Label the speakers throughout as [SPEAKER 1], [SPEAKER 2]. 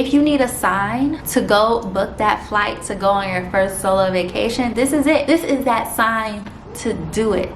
[SPEAKER 1] If you need a sign to go book that flight to go on your first solo vacation, this is it. This is that sign to do it.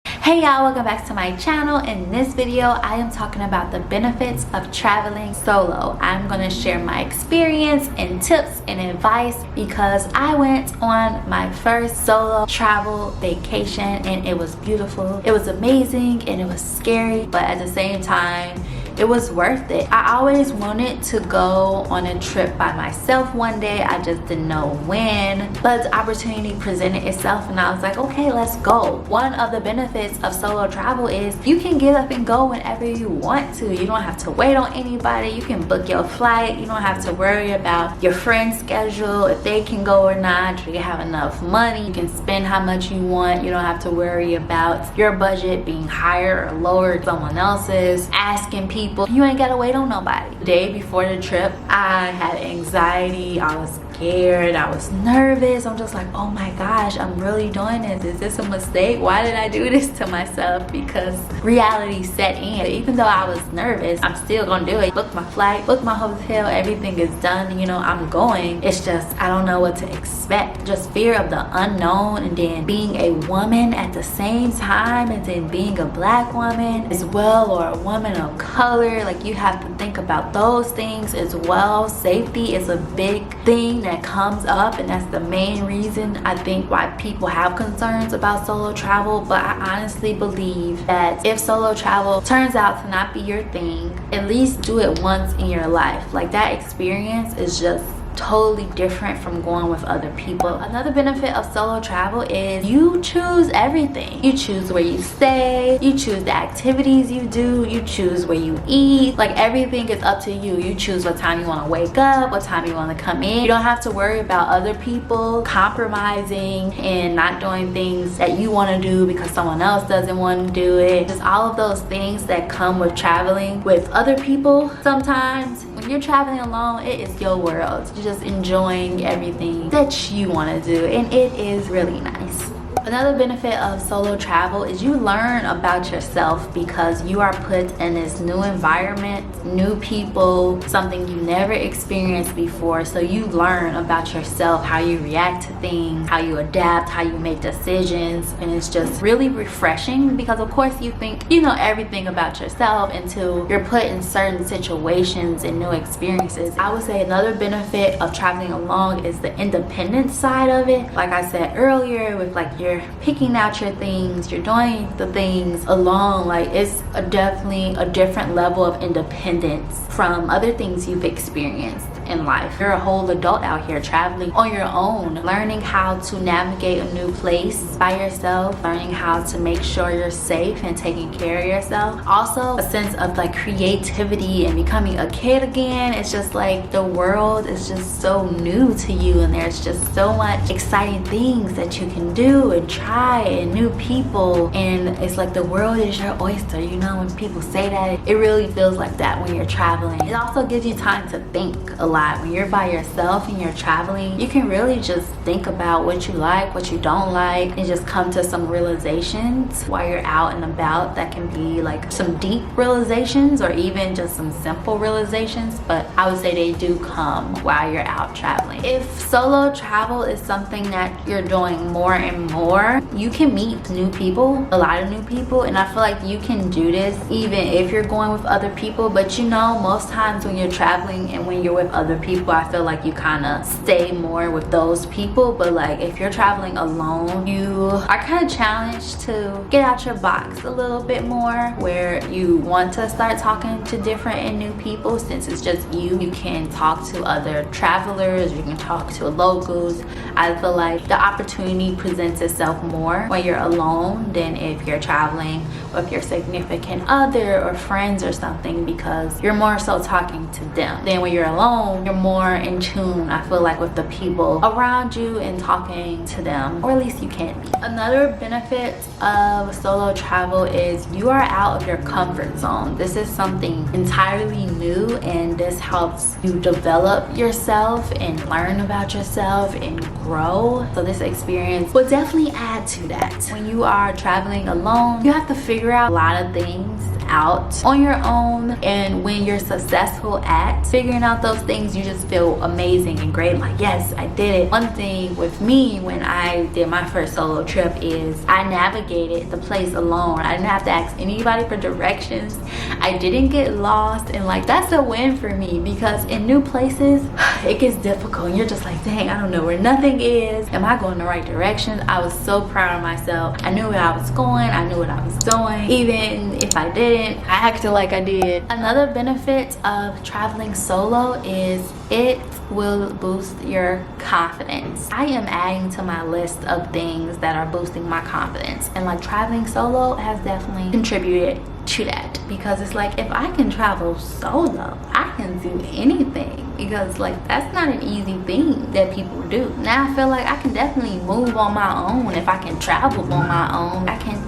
[SPEAKER 1] Hey y'all, welcome back to my channel. In this video I am talking about the benefits of traveling solo. I'm going to share my experience and tips and advice because I went on my first solo travel vacation and it was beautiful, it was amazing, and it was scary, but at the same time it was worth it. I always wanted to go on a trip by myself one day. I just didn't know when, but the opportunity presented itself and I was like, okay, let's go. One of the benefits of solo travel is you can get up and go whenever you want to. You don't have to wait on anybody. You can book your flight. You don't have to worry about your friend's schedule, if they can go or not. You have enough money. You can spend how much you want. You don't have to worry about your budget being higher or lower than someone else's. Asking people, you ain't gotta wait on nobody. The day before the trip, I had anxiety, I was scared, I was nervous. I'm just like, oh my gosh, I'm really doing this. Is this a mistake? Why did I do this to myself? Because reality set in. Even though I was nervous, I'm still gonna do it. Book my flight, book my hotel, everything is done. You know, I'm going. It's just, I don't know what to expect. Just fear of the unknown, and then being a woman at the same time, and then being a black woman as well, or a woman of color. Like, you have to think about those things as well. Safety is a big thing that comes up, and that's the main reason I think why people have concerns about solo travel. But I honestly believe that if solo travel turns out to not be your thing, at least do it once in your life. Like, that experience is just totally different from going with other people. Another benefit of solo travel is you choose everything. You choose where you stay, you choose the activities you do, you choose where you eat. Like, everything is up to you. You choose what time you want to wake up, what time you want to come in. You don't have to worry about other people compromising and not doing things that you want to do because someone else doesn't want to do it. Just all of those things that come with traveling with other people. Sometimes when you're traveling alone, it is your world. You're just enjoying everything that you want to do, and it is really nice. Another benefit of solo travel is you learn about yourself because you are put in this new environment, new people, something you never experienced before. So you learn about yourself, how you react to things, how you adapt, how you make decisions, and it's just really refreshing because of course you think you know everything about yourself until you're put in certain situations and new experiences. I would say another benefit of traveling alone is the independent side of it. Like I said earlier, with like you're picking out your things, you're doing the things alone. Like, it's definitely a different level of independence from other things you've experienced in life. You're a whole adult out here traveling on your own, learning how to navigate a new place by yourself, learning how to make sure you're safe and taking care of yourself. Also, a sense of like creativity and becoming a kid again. It's just like the world is just so new to you, and there's just so much exciting things that you can do and try, and new people, and it's like the world is your oyster. You know, when people say that, it really feels like that when you're traveling. It also gives you time to think a lot. When you're by yourself and you're traveling, you can really just think about what you like, what you don't like, and just come to some realizations while you're out and about. That can be like some deep realizations or even just some simple realizations, but I would say they do come while you're out traveling. If solo travel is something that you're doing more and more, you can meet new people, a lot of new people, and I feel like you can do this even if you're going with other people. But you know, most times when you're traveling and when you're with other people, I feel like you kind of stay more with those people. But like, if you're traveling alone, you are kind of challenged to get out your box a little bit more, where you want to start talking to different and new people. Since it's just you can talk to other travelers, you can talk to locals. I feel like the opportunity presents itself more when you're alone than if you're traveling with your significant other or friends or something, because you're more so talking to them. Then when you're alone, you're more in tune, I feel like, with the people around you and talking to them, or at least you can be. Another benefit of solo travel is you are out of your comfort zone. This is something entirely new, and this helps you develop yourself and learn about yourself and grow. So this experience will definitely add to that. When you are traveling alone, you have to figure out a lot of things out on your own, and when you're successful at figuring out those things, you just feel amazing and great, like yes, I did it. One thing with me when I did my first solo trip is I navigated the place alone. I didn't have to ask anybody for directions. I didn't get lost, and like that's a win for me, because in new places it gets difficult and you're just like, dang, I don't know where nothing is. Am I going the right direction? I was so proud of myself. I knew where I was going. I knew what I was doing. Even if I didn't, I acted like I did. Another benefit of traveling solo is it will boost your confidence. I am adding to my list of things that are boosting my confidence, and like traveling solo has definitely contributed to that, because it's like if I can travel solo, I can do anything, because like that's not an easy thing that people do. Now I feel like I can definitely move on my own. If I can travel on my own, I can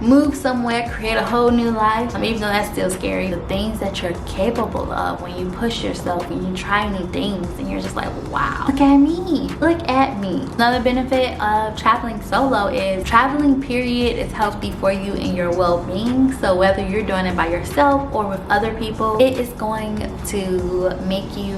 [SPEAKER 1] move somewhere, create a whole new life. Even though that's still scary, the things that you're capable of when you push yourself, when you try new things, and you're just like, wow, look at me, look at me. Another benefit of traveling solo is traveling period is healthy for you and your well-being. So whether you're doing it by yourself or with other people, it is going to make you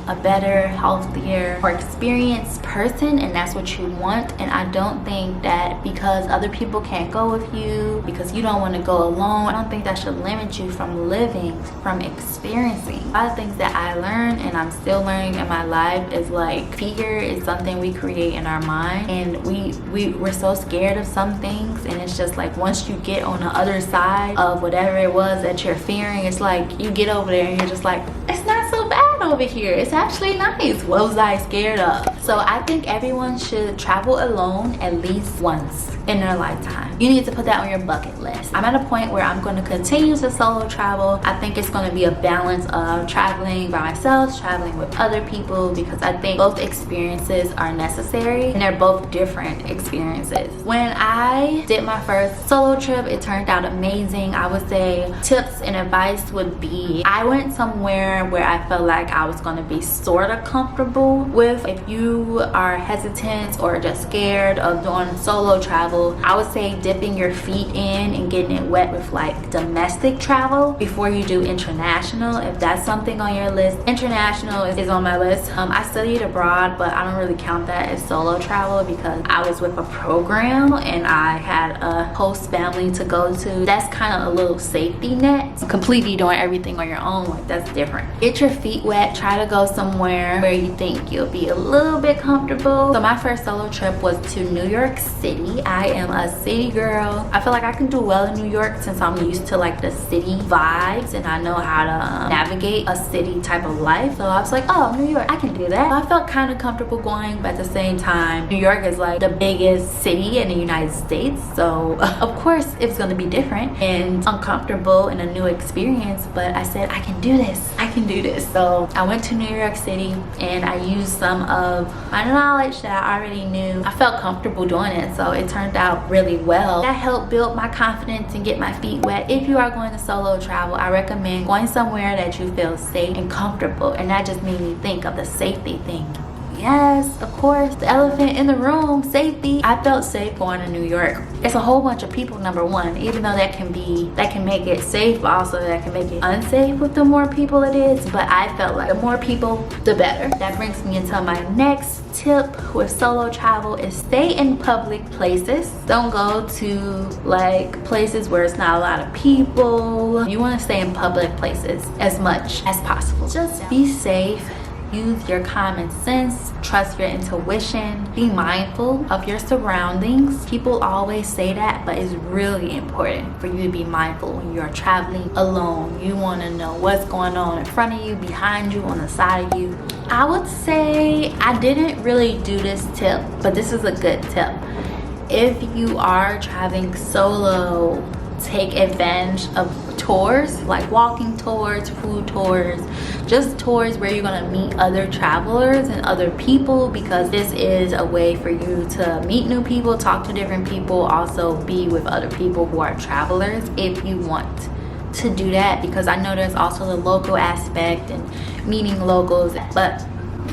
[SPEAKER 1] a better, healthier, more experienced person, and that's what you want. And I don't think that because other people can't go with you, because you don't want to go alone, I don't think that should limit you from living, from experiencing. A lot of things that I learned and I'm still learning in my life is like fear is something we create in our mind, and we're so scared of some things, and it's just like once you get on the other side of whatever it was that you're fearing, it's like you get over there and you're just like, it's not so bad over here, it's actually nice. What was I scared of? So I think everyone should travel alone at least once in their lifetime. You need to put that on your bucket list. I'm at a point where I'm going to continue to solo travel. I think it's going to be a balance of traveling by myself, traveling with other people, because I think both experiences are necessary and they're both different experiences. When I did my first solo trip, it turned out amazing. I would say tips and advice would be, I went somewhere where I felt like I was going to be sort of comfortable with. If you are hesitant or just scared of doing solo travel, I would say dipping your feet in and getting it wet with like domestic travel before you do international, if that's something on your list. International is on my list. I studied abroad, but I don't really count that as solo travel because I was with a program and I had a host family to go to. That's kind of a little safety net. Completely doing everything on your own, like that's different. Get your feet wet. Try to go somewhere where you think you'll be a little bit comfortable. So my first solo trip was to New York City. I am a city girl. I feel like I can do well in New York since I'm used to like the city vibes and I know how to navigate a city type of life. So I was like, oh, New York, I can do that. I felt kind of comfortable going, but at the same time, New York is like the biggest city in the United States. So of course it's gonna be different and uncomfortable and a new experience, but I said, I can do this. I can do this. So I went to New York City and I used some of my knowledge that I already knew. I felt comfortable doing it, so it turned out really well. That helped build my confidence and get my feet wet. If you are going to solo travel, I recommend going somewhere that you feel safe and comfortable, and that just made me think of the safety thing. Yes, of course, the elephant in the room, safety. I felt safe going to New York. It's a whole bunch of people, number one, even though that can make it safe, but also that can make it unsafe with the more people it is. But I felt like the more people, the better. That brings me into my next tip with solo travel is stay in public places. Don't go to like places where it's not a lot of people. You want to stay in public places as much as possible. Just be safe. Use your common sense, trust your intuition, be mindful of your surroundings. People always say that, but it's really important for you to be mindful when you're traveling alone. You want to know what's going on in front of you, behind you, on the side of you. I would say I didn't really do this tip, but this is a good tip. If you are traveling solo, take advantage of tours, like walking tours, food tours, just tours where you're gonna meet other travelers and other people, because this is a way for you to meet new people, talk to different people, also be with other people who are travelers if you want to do that, because I know there's also the local aspect and meeting locals, but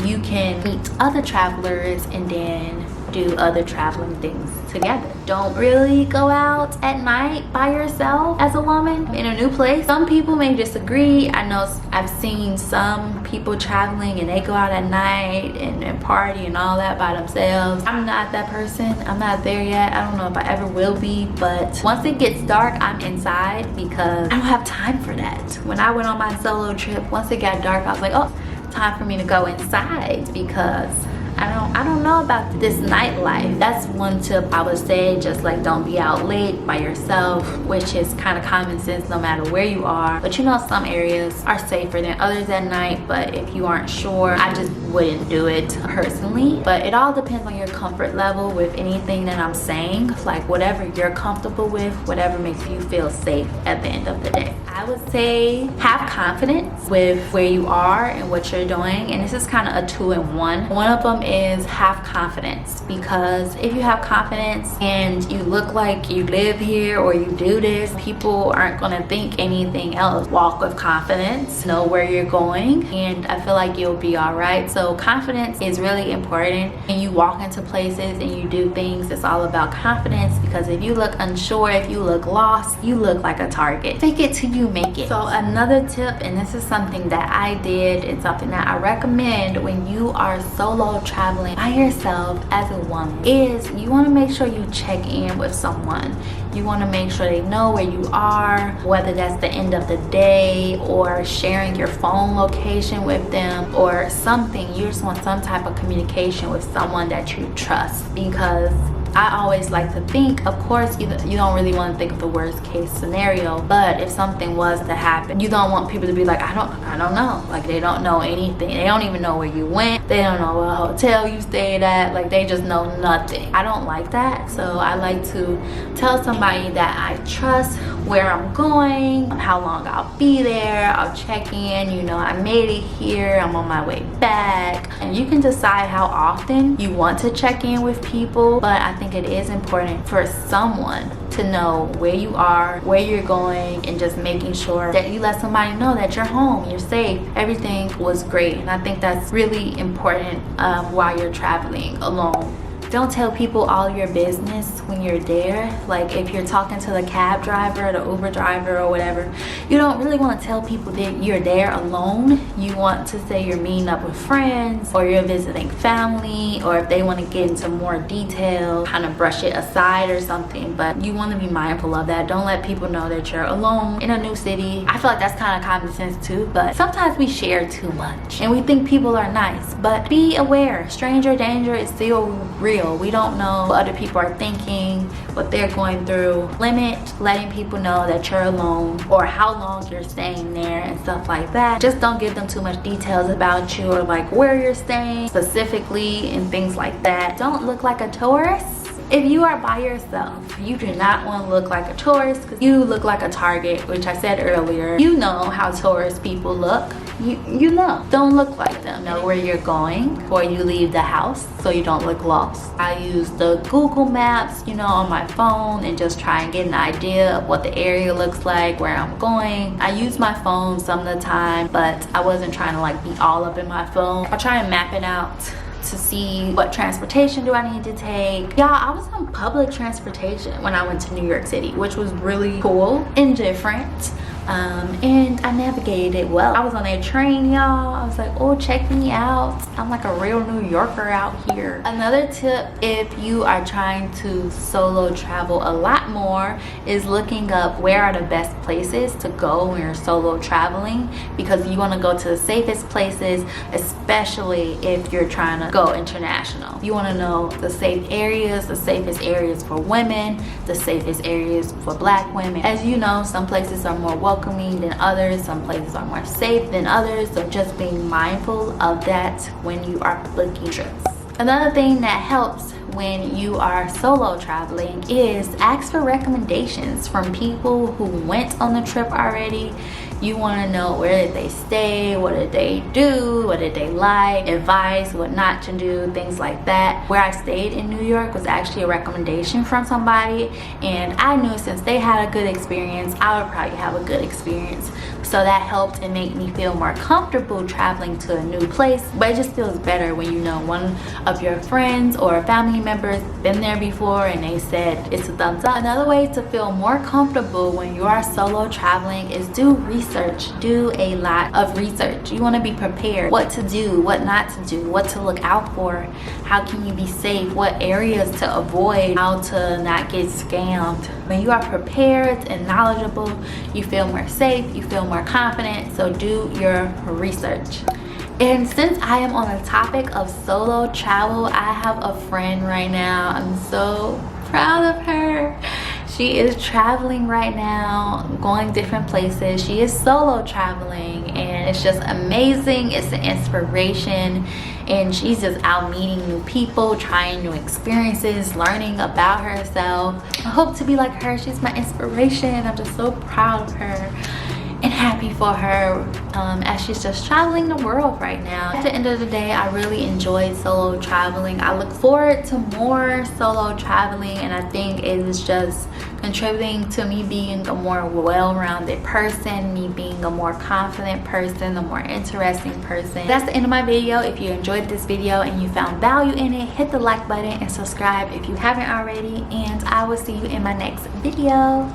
[SPEAKER 1] you can meet other travelers and then do other traveling things together. Don't really go out at night by yourself as a woman in a new place. Some people may disagree. I know I've seen some people traveling and they go out at night and party and all that by themselves. I'm not that person. I'm not there yet. I don't know if I ever will be, but once it gets dark, I'm inside because I don't have time for that. When I went on my solo trip, once it got dark, I was like, oh, time for me to go inside because I don't know about this nightlife. That's one tip I would say. Just like, don't be out late by yourself, which is kind of common sense no matter where you are. But you know, some areas are safer than others at night. But if you aren't sure, I just wouldn't do it personally. But it all depends on your comfort level with anything that I'm saying. Like, whatever you're comfortable with, whatever makes you feel safe at the end of the day. I would say have confidence with where you are and what you're doing. And this is kind of a 2-in-1. One of them is have confidence, because if you have confidence and you look like you live here or you do this, people aren't going to think anything else. Walk with confidence, know where you're going, and I feel like you'll be all right. So confidence is really important. And you walk into places and you do things, it's all about confidence, because if you look unsure, if you look lost, you look like a target. Fake it till you make it. So another tip, and this is something that I did and something that I recommend when you are solo traveling by yourself as a woman, is you want to make sure you check in with someone. You want to make sure they know where you are, whether that's the end of the day or sharing your phone location with them or something. You just want some type of communication with someone that you trust, because I always like to think, of course, you don't really want to think of the worst case scenario, but if something was to happen, you don't want people to be like, I don't know. Like, they don't know anything. They don't even know where you went. They don't know what hotel you stayed at. Like, they just know nothing. I don't like that. So I like to tell somebody that I trust where I'm going, how long I'll be there. I'll check in, you know, I made it here, I'm on my way back. And you can decide how often you want to check in with people, but I think it is important for someone to know where you are, where you're going, and just making sure that you let somebody know that you're home, you're safe, everything was great. And I think that's really important while you're traveling alone. Don't tell people all your business when you're there. Like, if you're talking to the cab driver, the Uber driver, or whatever, you don't really want to tell people that you're there alone. You want to say you're meeting up with friends, or you're visiting family, or if they want to get into more detail, kind of brush it aside or something. But you want to be mindful of that. Don't let people know that you're alone in a new city. I feel like that's kind of common sense too, but sometimes we share too much and we think people are nice. But be aware, stranger danger is still real. We don't know what other people are thinking, what they're going through. Limit letting people know that you're alone or how long you're staying there and stuff like that. Just don't give them too much details about you or like where you're staying specifically and things like that. Don't look like a tourist. If you are by yourself, you do not want to look like a tourist, because you look like a target, which I said earlier. You know how tourist people look. You know. Don't look like them. Know where you're going before you leave the house so you don't look lost. I use the Google Maps, you know, on my phone and just try and get an idea of what the area looks like, where I'm going. I use my phone some of the time, but I wasn't trying to like be all up in my phone. I'll try and map it out to see what transportation do I need to take. Y'all, I was on public transportation when I went to New York City, which was really cool and different. And I navigated it well. I was on that train, y'all. I was like, oh, check me out. I'm like a real New Yorker out here. Another tip, if you are trying to solo travel a lot more, is looking up where are the best places to go when you're solo traveling, because you want to go to the safest places, especially if you're trying to go international. You want to know the safe areas, the safest areas for women, the safest areas for Black women. As you know, some places are more welcoming than others, some places are more safe than others, so just being mindful of that when you are booking trips. Another thing that helps when you are solo traveling is ask for recommendations from people who went on the trip already. You want to know where did they stay, what did they do, what did they like, advice, what not to do, things like that. Where I stayed in New York was actually a recommendation from somebody, and I knew since they had a good experience, I would probably have a good experience. So that helped and made me feel more comfortable traveling to a new place. But it just feels better when you know one of your friends or family members been there before and they said it's a thumbs up. Another way to feel more comfortable when you are solo traveling is do research. Do a lot of research. You want to be prepared. What to do, what not to do, what to look out for, how can you be safe, what areas to avoid, how to not get scammed. When you are prepared and knowledgeable, you feel more safe, you feel more confident. So do your research. And since I am on the topic of solo travel, I have a friend right now. I'm so proud of her. She is traveling right now, going different places. She is solo traveling, and it's just amazing. It's an inspiration, and she's just out meeting new people, trying new experiences, learning about herself. I hope to be like her. She's my inspiration. I'm just so proud of her and happy for her as she's just traveling the world right now. At the end of the day, I really enjoyed solo traveling. I look forward to more solo traveling, and I think it is just contributing to me being a more well-rounded person, me being a more confident person, a more interesting person. That's the end of my video. If you enjoyed this video and you found value in it, hit the like button and subscribe if you haven't already, and I will see you in my next video.